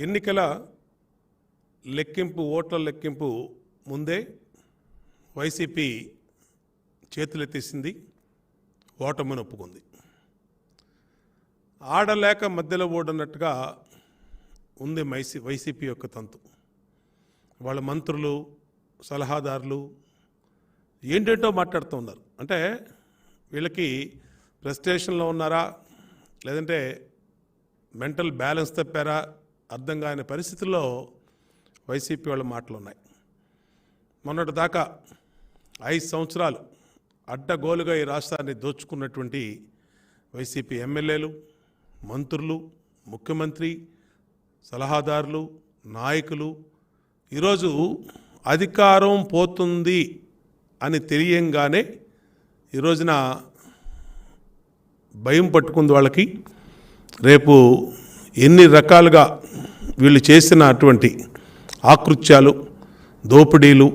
ఎన్నికల లెక్కింపు ఓట్ల లెక్కింపు ముందే వైసీపీ చేతులెత్తేసింది, ఓటమిని ఒప్పుకుంది. ఆడలేక మధ్యలో ఓడన్నట్టుగా ఉంది వైసీపీ యొక్క తంతు. వాళ్ళ మంత్రులు, సలహాదారులు ఏంటేంటో మాట్లాడుతూ ఉన్నారు. అంటే వీళ్ళకి ఫ్రస్ట్రేషన్లో ఉన్నారా, లేదంటే మెంటల్ బ్యాలెన్స్ తప్పారా అర్థం కాని పరిస్థితుల్లో వైసీపీ వాళ్ళ మాటలు ఉన్నాయి. మొన్నటి దాకా 5 సంవత్సరాలు అడ్డగోలుగా ఈ రాష్ట్రాన్ని దోచుకున్నటువంటి వైసీపీ ఎమ్మెల్యేలు, మంత్రులు, ముఖ్యమంత్రి, సలహాదారులు, నాయకులు ఈరోజు అధికారం పోతుంది అని తెలియంగానే ఈరోజున భయం పట్టుకుంది వాళ్ళకి. రేపు ఎన్ని రకాలుగా వీళ్ళు చేసిన అటువంటి ఆకృత్యాలు, దోపిడీలు,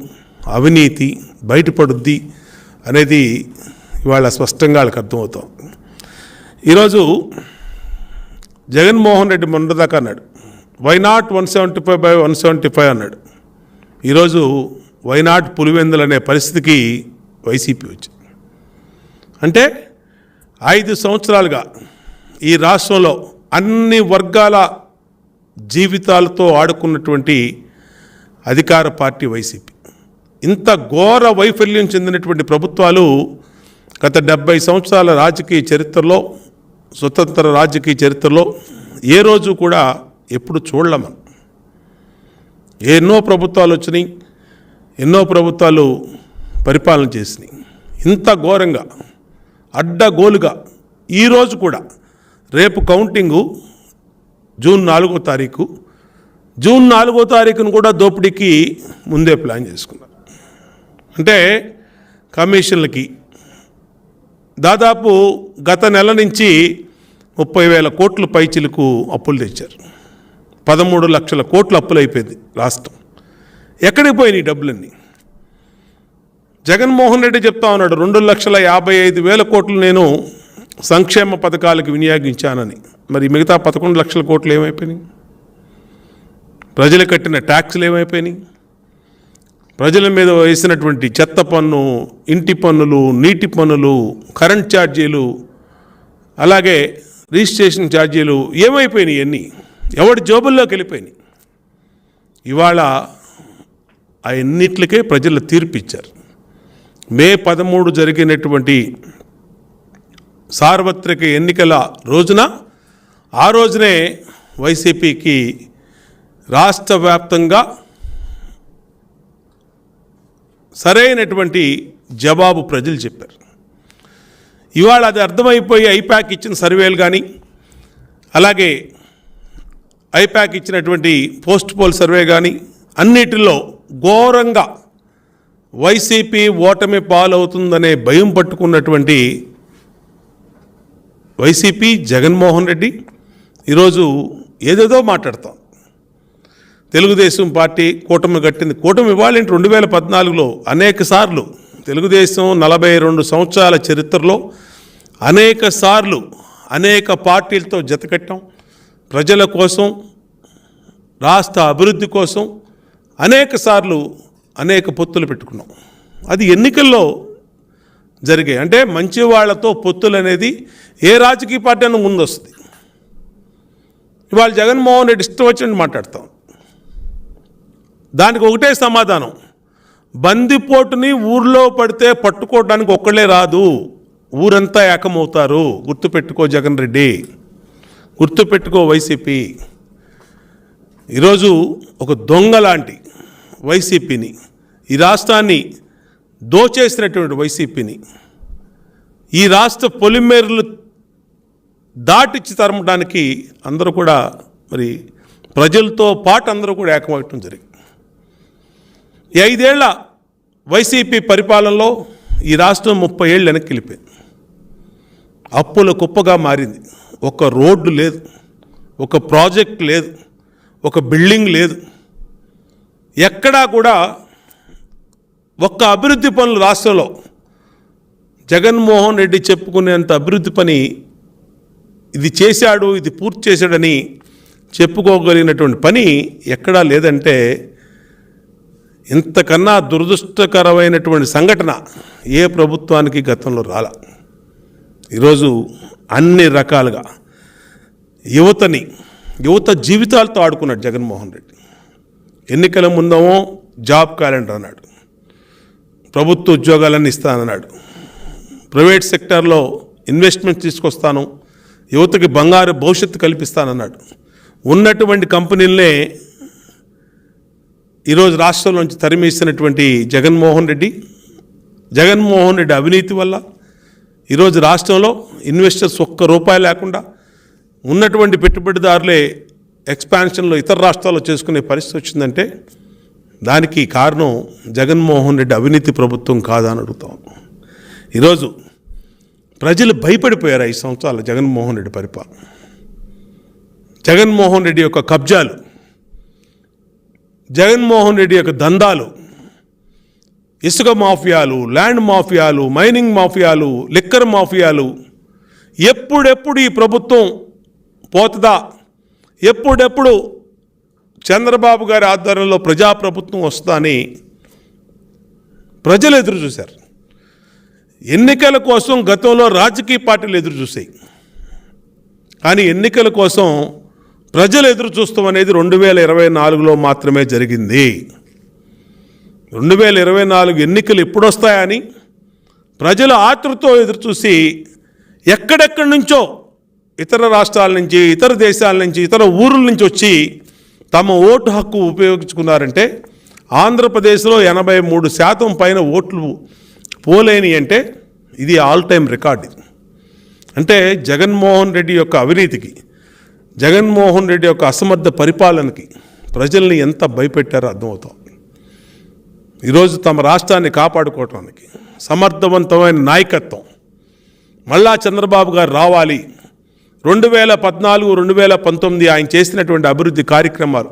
అవినీతి బయటపడుద్ది అనేది ఇవాళ స్పష్టంగా వాళ్ళకి అర్థమవుతాం. ఈరోజు జగన్మోహన్ రెడ్డి మొన్నదాకా అన్నాడు వై నాట్ 175/175 అన్నాడు. ఈరోజు వై నాట్ పులివెందులు అనే పరిస్థితికి వైసీపీ వచ్చింది. అంటే 5 సంవత్సరాలుగా ఈ రాష్ట్రంలో అన్ని వర్గాల జీవితాలతో ఆడుకున్నటువంటి అధికార పార్టీ వైసీపీ. ఇంత ఘోర వైఫల్యం చెందినటువంటి ప్రభుత్వాలు గత 70 సంవత్సరాల రాజకీయ చరిత్రలో, స్వతంత్ర రాజకీయ చరిత్రలో ఏ రోజు కూడా ఎప్పుడు చూడలేమని. ఎన్నో ప్రభుత్వాలు వచ్చినాయి, ఎన్నో ప్రభుత్వాలు పరిపాలన చేసినాయి. ఇంత ఘోరంగా అడ్డగోలుగా ఈరోజు కూడా రేపు కౌంటింగు జూన్ 4వ తారీఖు. జూన్ 4వ తారీఖును కూడా దోపిడీకి ముందే ప్లాన్ చేసుకున్నారు. అంటే కమిషన్లకి దాదాపు గత నెల నుంచి 30,000 కోట్ల పైచిలకు అప్పులు తెచ్చారు. 13 లక్షల కోట్లు అప్పులు అయిపోయింది రాష్ట్రం. ఎక్కడికి పోయినాయి డబ్బులన్నీ? జగన్మోహన్ రెడ్డి చెప్తా ఉన్నాడు 2,55,000 కోట్లు నేను సంక్షేమ పథకాలకు వినియోగించానని. మరి మిగతా 11 లక్షల కోట్లు ఏమైపోయినాయి? ప్రజలు కట్టిన ట్యాక్సులు ఏమైపోయినాయి? ప్రజల మీద వేసినటువంటి చెత్త పన్ను, ఇంటి పన్నులు, నీటి పన్నులు, కరెంట్ ఛార్జీలు, అలాగే రిజిస్ట్రేషన్ ఛార్జీలు ఏమైపోయినాయి? అన్నీ ఎవడి జోబుల్లోకి వెళ్ళిపోయినాయి. ఇవాళ అన్నిట్లకే ప్రజలు తీర్పు ఇచ్చారు. మే 13 జరిగినటువంటి సార్వత్రిక ఎన్నికల రోజున, ఆ రోజునే వైసీపీకి రాష్ట్ర వ్యాప్తంగా సరైనటువంటి జవాబు ప్రజలు చెప్పారు. ఇవాళ అది అర్థమైపోయి ఐపాక్ ఇచ్చిన సర్వేలు కానీ, అలాగే ఐపాక్ ఇచ్చినటువంటి పోస్ట్ పోల్ సర్వే కానీ అన్నిటిలో ఘోరంగా వైసీపీ ఓటమి పాలవుతుందనే భయం పట్టుకున్నటువంటి వైసీపీ, జగన్మోహన్ రెడ్డి ఈరోజు ఏదేదో మాట్లాడతాం. తెలుగుదేశం పార్టీ కూటమి కట్టింది. కూటమి ఇవ్వాలంటే 2014లో అనేక సార్లు తెలుగుదేశం 42 సంవత్సరాల చరిత్రలో అనేక సార్లు అనేక పార్టీలతో జతకట్టాం. ప్రజల కోసం, రాష్ట్ర అభివృద్ధి కోసం అనేక సార్లు అనేక పొత్తులు పెట్టుకున్నాం. అది ఎన్నికల్లో జరిగాయి. అంటే మంచి వాళ్లతో పొత్తులు అనేది ఏ రాజకీయ పార్టీ అన్న ముందు వస్తుంది. ఇవాళ జగన్మోహన్ రెడ్డి ఇష్టం వచ్చినట్టు మాట్లాడతాం. దానికి ఒకటే సమాధానం, బందిపోటుని ఊర్లో పడితే పట్టుకోవడానికి ఒక్కళ్ళే రాదు, ఊరంతా ఏకమవుతారు. గుర్తుపెట్టుకో జగన్ రెడ్డి, గుర్తుపెట్టుకో వైసీపీ. ఈరోజు ఒక దొంగ లాంటి వైసీపీని, ఈ రాష్ట్రాన్ని దోచేసినటువంటి వైసీపీని, ఈ రాష్ట్ర పొలిమేరలు దాటిచ్చి తరమడానికి అందరూ కూడా మరి ప్రజలతో పాటు అందరూ కూడా ఏకమవటం జరిగింది. ఈ 5 ఏళ్ల వైసీపీ పరిపాలనలో ఈ రాష్ట్రం 30 ఏళ్ళు వెనక్కి వెళ్ళిపోయింది. అప్పుల కుప్పగా మారింది. ఒక రోడ్డు లేదు, ఒక ప్రాజెక్ట్ లేదు, ఒక బిల్డింగ్ లేదు, ఎక్కడా కూడా ఒక్క అభివృద్ధి పనులు రాష్ట్రంలో జగన్మోహన్ రెడ్డి చెప్పుకునేంత అభివృద్ధి పని ఇది చేశాడు, ఇది పూర్తి చేశాడని చెప్పుకోగలిగినటువంటి పని ఎక్కడా లేదంటే ఇంతకన్నా దురదృష్టకరమైనటువంటి సంఘటన ఏ ప్రభుత్వానికి గతంలో రాల. ఈరోజు అన్ని రకాలుగా యువత జీవితాలతో ఆడుకున్నాడు జగన్మోహన్ రెడ్డి. ఎన్నికల ముందేమో జాబ్ క్యాలెండర్ అన్నాడు, ప్రభుత్వ ఉద్యోగాలన్నీ ఇస్తానన్నాడు, ప్రైవేట్ సెక్టార్లో ఇన్వెస్ట్మెంట్ తీసుకొస్తాను, యువతకి బంగారు భవిష్యత్తు కల్పిస్తానన్నాడు. ఉన్నటువంటి కంపెనీలనే ఈరోజు రాష్ట్రంలోంచి తరిమేసినటువంటి జగన్మోహన్ రెడ్డి అవినీతి వల్ల ఈరోజు రాష్ట్రంలో ఇన్వెస్టర్స్ ఒక్క రూపాయి లేకుండా ఉన్నటువంటి పెట్టుబడిదారులే ఎక్స్పాన్షన్లో ఇతర రాష్ట్రాల్లో చేసుకునే పరిస్థితి వచ్చిందంటే దానికి కారణం జగన్మోహన్ రెడ్డి అవినీతి ప్రభుత్వం కాదని అడుగుతాం. ఈరోజు ప్రజలు భయపడిపోయారు 5 సంవత్సరాల జగన్మోహన్ రెడ్డి పరిపాలన. జగన్మోహన్ రెడ్డి యొక్క కబ్జాలు, జగన్మోహన్ రెడ్డి యొక్క దందాలు, ఇసుక మాఫియాలు, ల్యాండ్ మాఫియాలు, మైనింగ్ మాఫియాలు, లిక్కర్ మాఫియాలు, ఎప్పుడెప్పుడు ఈ ప్రభుత్వం పోతుందా, ఎప్పుడెప్పుడు చంద్రబాబు గారి ఆధ్వర్యంలో ప్రజాప్రభుత్వం వస్తుందా అని ప్రజలు ఎదురు చూశారు. ఎన్నికల కోసం గతంలో రాజకీయ పార్టీలు ఎదురు చూసాయి, కానీ ఎన్నికల కోసం ప్రజలు ఎదురు చూస్తాం అనేది 2024లో మాత్రమే జరిగింది. 2024 ఎన్నికలు ఎప్పుడు వస్తాయని ప్రజలు ఆతృతతో ఎదురుచూసి ఎక్కడెక్కడి నుంచో ఇతర రాష్ట్రాల నుంచి, ఇతర దేశాల నుంచి, ఇతర ఊరుల నుంచి వచ్చి తమ ఓటు హక్కు ఉపయోగించుకున్నారంటే ఆంధ్రప్రదేశ్లో 83% పైన ఓట్లు పోలేని అంటే ఇది ఆల్ టైమ్ రికార్డ్. అంటే జగన్మోహన్ రెడ్డి యొక్క అవినీతికి, జగన్మోహన్ రెడ్డి యొక్క అసమర్థ పరిపాలనకి ప్రజల్ని ఎంత భయపెట్టారో అర్థమవుతాం. ఈరోజు తమ రాష్ట్రాన్ని కాపాడుకోవటానికి సమర్థవంతమైన నాయకత్వం మళ్ళా చంద్రబాబు గారు రావాలి. 2014, 2019 ఆయన చేసినటువంటి అభివృద్ధి కార్యక్రమాలు,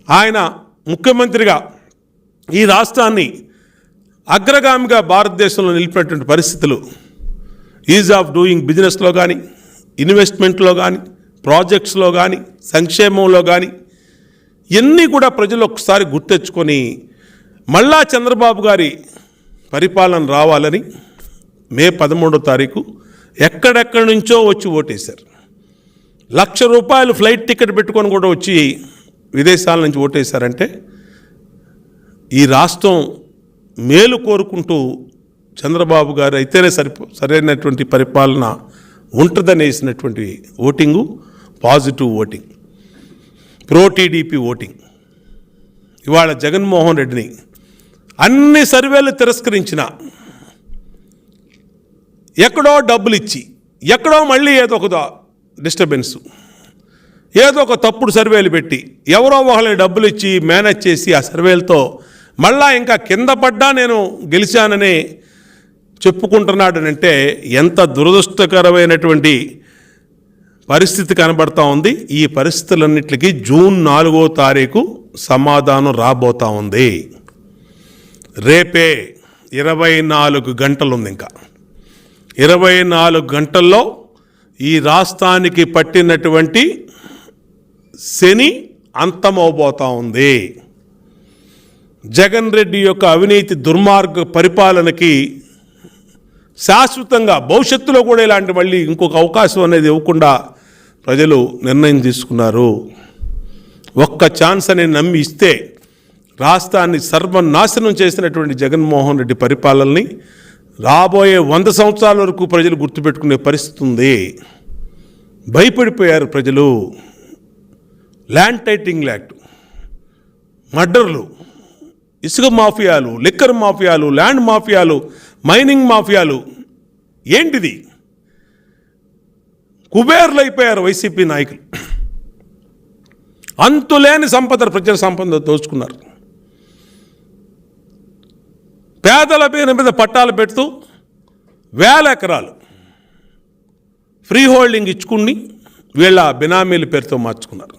ఆయన ముఖ్యమంత్రిగా ఈ రాష్ట్రాన్ని అగ్రగామిగా భారతదేశంలో నిలిపినటువంటి పరిస్థితులు, ఈజ్ ఆఫ్ డూయింగ్ బిజినెస్లో కానీ, ఇన్వెస్ట్మెంట్లో కానీ, ప్రాజెక్ట్స్లో కానీ, సంక్షేమంలో కానీ ఇవన్నీ కూడా ప్రజలు ఒకసారి గుర్తెచ్చుకొని మళ్ళా చంద్రబాబు గారి పరిపాలన రావాలని మే 13వ తారీఖు ఎక్కడెక్కడి నుంచో వచ్చి ఓటేశారు. ₹1,00,000 ఫ్లైట్ టికెట్ పెట్టుకొని కూడా వచ్చి విదేశాల నుంచి ఓటేశారంటే ఈ రాష్ట్రం మేలు కోరుకుంటూ చంద్రబాబు గారు అయితేనే సరైనటువంటి పరిపాలన ఉంటుందనేసినటువంటి voting, positive voting, pro TDP voting. ఇవాళ జగన్మోహన్ రెడ్డిని అన్ని సర్వేలు తిరస్కరించిన, ఎక్కడో డబ్బులు ఇచ్చి, ఎక్కడో మళ్ళీ ఏదో ఒక డిస్టర్బెన్సు, ఏదో ఒక తప్పుడు సర్వేలు పెట్టి ఎవరో ఒకళ్ళని డబ్బులు ఇచ్చి మేనేజ్ చేసి ఆ సర్వేలతో మళ్ళా ఇంకా కింద పడ్డా నేను గెలిచానని చెప్పుకుంటున్నాడనంటే ఎంత దురదృష్టకరమైనటువంటి పరిస్థితి కనబడతా ఉంది. ఈ పరిస్థితులన్నిటికీ జూన్ 4వ తారీఖు సమాధానం రాబోతా ఉంది. రేపే 24 గంటలు ఉంది. ఇంకా 24 గంటల్లో ఈ రాష్ట్రానికి పట్టినటువంటి శని అంతమవబోతా ఉంది. జగన్ రెడ్డి యొక్క అవినీతి దుర్మార్గ పరిపాలనకి శాశ్వతంగా భవిష్యత్తులో కూడా ఇలాంటి మళ్ళీ ఇంకొక అవకాశం అనేది ఇవ్వకుండా ప్రజలు నిర్ణయం తీసుకున్నారు. ఒక్క ఛాన్స్ అని నమ్మి ఇస్తే రాష్ట్రాన్ని సర్వనాశనం చేసినటువంటి జగన్మోహన్ రెడ్డి పరిపాలనని రాబోయే 100 సంవత్సరాల వరకు ప్రజలు గుర్తుపెట్టుకునే పరిస్థితి ఉంది. భయపడిపోయారు ప్రజలు. ల్యాండ్ టైటిలింగ్ యాక్ట్, మర్డర్లు, ఇసుక మాఫియాలు, లిక్కర్ మాఫియాలు, ల్యాండ్ మాఫియాలు, మైనింగ్ మాఫియాలు, ఏంటిది? కుబేర్లు అయిపోయారు వైసీపీ నాయకులు. అంతులేని సంపద, ప్రజల సంపద దోచుకున్నారు. పేదల పేరు మీద పట్టాలు పెడుతూ 1000 ఎకరాలు ఫ్రీ హోల్డింగ్ ఇచ్చుకుని వీళ్ళ బినామీల పేరుతో మార్చుకున్నారు.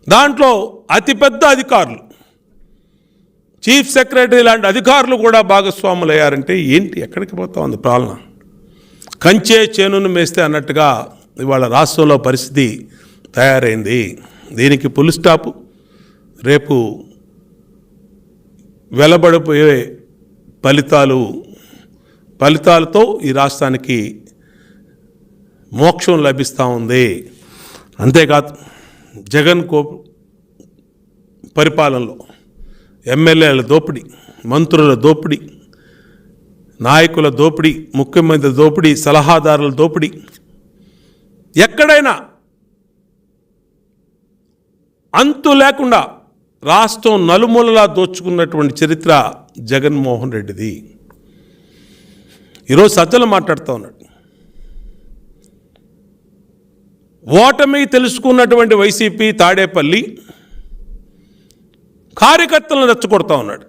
దాంట్లో అతిపెద్ద అధికారులు, చీఫ్ సెక్రటరీ లాంటి అధికారులు కూడా భాగస్వాములు అయ్యారంటే ఏంటి? ఎక్కడికి పోతా ఉంది పాలన? కంచే చేనును మేస్తే అన్నట్టుగా ఇవాళ రాష్ట్రంలో పరిస్థితి తయారైంది. దీనికి ఫుల్ స్టాప్ రేపు వెలబడిపోయే ఫలితాలతో ఈ రాష్ట్రానికి మోక్షం లభిస్తూ ఉంది. అంతేకాదు జగన్ పరిపాలనలో ఎమ్మెల్యేల దోపిడీ, మంత్రుల దోపిడీ, నాయకుల దోపిడీ, ముఖ్యమంత్రి దోపిడీ, సలహాదారుల దోపిడీ, ఎక్కడైనా అంతు లేకుండా రాష్ట్రం నలుమూలలా దోచుకున్నటువంటి చరిత్ర జగన్మోహన్ రెడ్డిది. ఈరోజు సజ్జలు మాట్లాడుతూ ఉన్నాడు. ఓటమి తెలుసుకున్నటువంటి వైసీపీ తాడేపల్లి కార్యకర్తలను రెచ్చగొడతా ఉన్నాడు.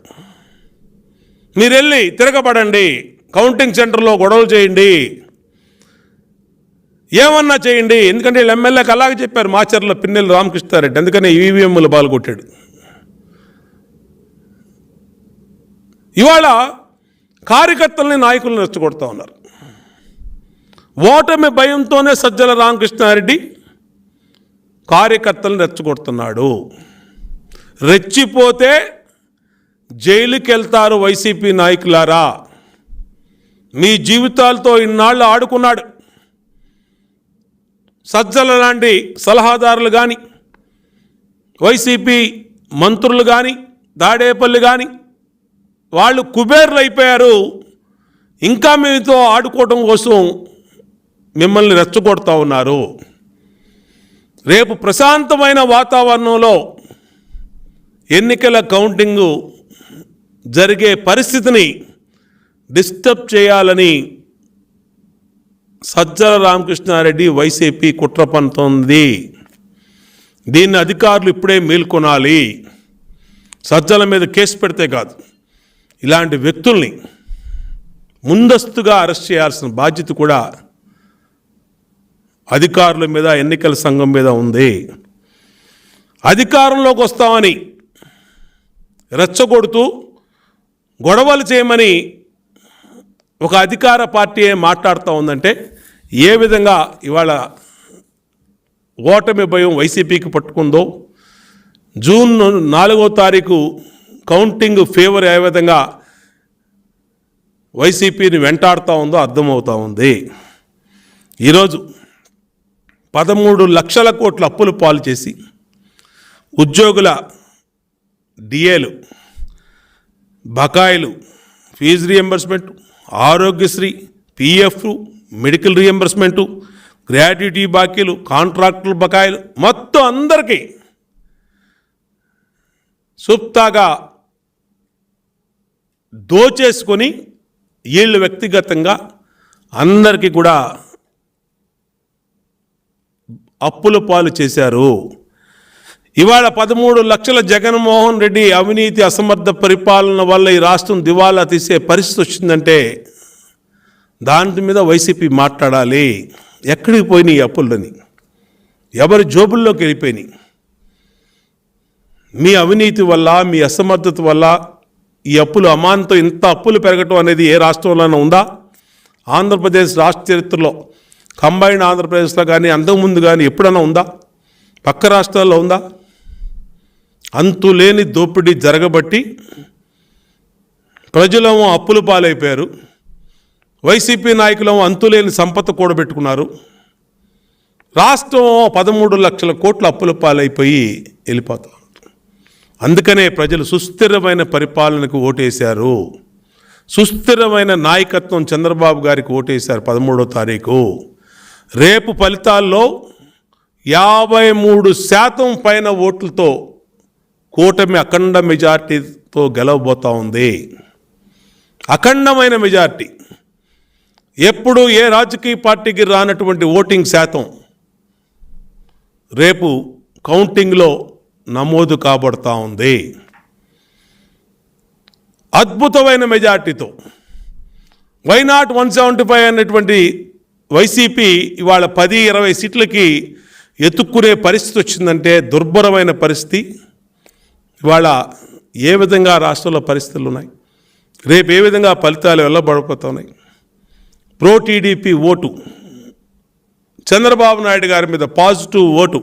మీరు వెళ్ళి తిరగబడండి, కౌంటింగ్ సెంటర్లో గొడవలు చేయండి, ఏమన్నా చేయండి. ఎందుకంటే వీళ్ళు ఎమ్మెల్యేకి అలాగే చెప్పారు మాచర్ల పిన్నెల్లి రామకృష్ణారెడ్డి, అందుకని ఈవీఎంలు బాల్గొట్టాడు. ఇవాళ కార్యకర్తల్ని నాయకులను రెచ్చగొడతా ఉన్నారు. ఓటమి భయంతోనే సజ్జల రామకృష్ణారెడ్డి కార్యకర్తలను రెచ్చగొడుతున్నాడు. రెచ్చిపోతే జైలుకి వెళ్తారు వైసీపీ నాయకులారా. మీ జీవితాలతో ఇన్నాళ్ళు ఆడుకున్నాడు. సజ్జల లాంటి సలహాదారులు కానీ, వైసీపీ మంత్రులు కానీ, తాడేపల్లి కానీ వాళ్ళు కుబేర్లు అయిపోయారు. ఇంకా మీతో ఆడుకోవడం కోసం మిమ్మల్ని రెచ్చగొడతా ఉన్నారు. రేపు ప్రశాంతమైన వాతావరణంలో ఎన్నికల కౌంటింగు జరిగే పరిస్థితిని డిస్టర్బ్ చేయాలని సజ్జల రామకృష్ణారెడ్డి వైసీపీ కుట్ర పన్నుతోంది. దీన్ని అధికారులు ఇప్పుడే మేల్కొనాలి. సజ్జల మీద కేసు పెడితే కాదు, ఇలాంటి వ్యక్తుల్ని ముందస్తుగా అరెస్ట్ చేయాల్సిన బాధ్యత కూడా అధికారుల మీద, ఎన్నికల సంఘం మీద ఉంది. అధికారంలోకి వస్తామని రెచ్చగొడుతూ గొడవలు చేయమని ఒక అధికార పార్టీ మాట్లాడుతూ ఉందంటే ఏ విధంగా ఇవాళ ఓటమి భయం వైసీపీకి పట్టుకుందో, జూన్ 4వ తారీఖు కౌంటింగ్ ఫేవర్ ఏ విధంగా వైసీపీని వెంటాడుతూ ఉందో అర్థమవుతూ ఉంది. ఈరోజు 13 లక్షల కోట్ల అప్పులు పాలు చేసి ఉద్యోగుల డిఏలు, బకాయిలు, fees reimbursement, Aarogyasri, PF, medical reimbursement, gratuity బాకీలు, కాంట్రాక్టుల బకాయిలు మొత్తం అందరికీ సుప్తాగా దోచేసుకొని వీళ్ళు వ్యక్తిగతంగా అందరికీ కూడా అప్పుల పాలు చేశారు. ఇవాళ 13 లక్షల జగన్మోహన్ రెడ్డి అవినీతి అసమర్థ పరిపాలన వల్ల ఈ రాష్ట్రం దివాలా తీసే పరిస్థితి వచ్చిందంటే దాని మీద వైసీపీ మాట్లాడాలి. ఎక్కడికి పోయినాయి ఈ అప్పులని? ఎవరి జోబుల్లోకి వెళ్ళిపోయినాయి? మీ అవినీతి వల్ల, మీ అసమర్థత వల్ల ఈ అప్పులు అమాంతం ఇంత అప్పులు పెరగటం అనేది ఏ రాష్ట్రంలోనే ఉందా? ఆంధ్రప్రదేశ్ రాష్ట్ర చరిత్రలో, కంబైన్డ్ ఆంధ్రప్రదేశ్లో కానీ అంతకుముందు కానీ ఎప్పుడైనా ఉందా? పక్క రాష్ట్రాల్లో ఉందా? అంతులేని దోపిడీ జరగబట్టి ప్రజలేమో అప్పుల పాలైపోయారు. వైసీపీ నాయకులేమో అంతులేని సంపద కూడబెట్టుకున్నారు. రాష్ట్రం 13 లక్షల కోట్ల అప్పుల పాలైపోయి వెళ్ళిపోతారు. అందుకనే ప్రజలు సుస్థిరమైన పరిపాలనకు ఓటేశారు. సుస్థిరమైన నాయకత్వం చంద్రబాబు గారికి ఓటేశారు 13వ తారీఖు. రేపు ఫలితాల్లో 53% పైన ఓట్లతో కూటమి అఖండ మెజార్టీతో గెలవబోతూ ఉంది. అఖండమైన మెజార్టీ. ఎప్పుడు ఏ రాజకీయ పార్టీకి రానటువంటి ఓటింగ్ శాతం రేపు కౌంటింగ్లో నమోదు కాబడుతూ ఉంది. అద్భుతమైన మెజార్టీతో వైనాట్ 175 అనేటువంటి వైసీపీ ఇవాళ 10-20 సీట్లకి ఎత్తుక్కునే పరిస్థితి వచ్చిందంటే దుర్భరమైన పరిస్థితి. ఇవాళ ఏ విధంగా రాష్ట్రంలో పరిస్థితులు ఉన్నాయి, రేపు ఏ విధంగా ఫలితాలు వెళ్ళబడిపోతున్నాయి. ప్రో టీడీపీ ఓటు, చంద్రబాబు నాయుడు గారి మీద పాజిటివ్ ఓటు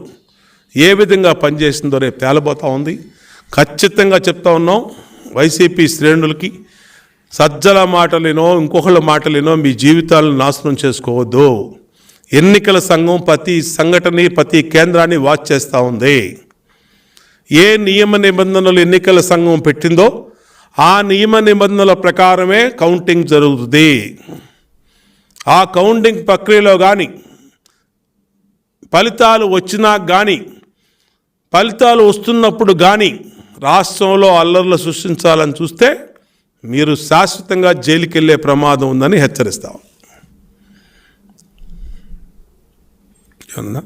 ఏ విధంగా పనిచేసిందో రేపు తేలబోతా ఉంది. ఖచ్చితంగా చెప్తా ఉన్నాం వైసీపీ శ్రేణులకి, సజ్జల మాటలేనో ఇంకొకళ్ళ మాటలేనో మీ జీవితాలను నాశనం చేసుకోవద్దు. ఎన్నికల సంఘం ప్రతి సంఘటన ప్రతి కేంద్రాన్ని వాచ్ చేస్తూ ఉంది. ఏ నియమ నిబంధనలు ఎన్నికల సంఘం పెట్టిందో ఆ నియమ నిబంధనల ప్రకారమే కౌంటింగ్ జరుగుతుంది. ఆ కౌంటింగ్ ప్రక్రియలో కానీ ఫలితాలు వచ్చినా కానీ, ఫలితాలు వస్తున్నప్పుడు కానీ రాష్ట్రంలో అల్లర్లు సృష్టించాలని చూస్తే మీరు శాశ్వతంగా జైలుకి వెళ్ళే ప్రమాదం ఉందని హెచ్చరిస్తాం. ఏమన్నా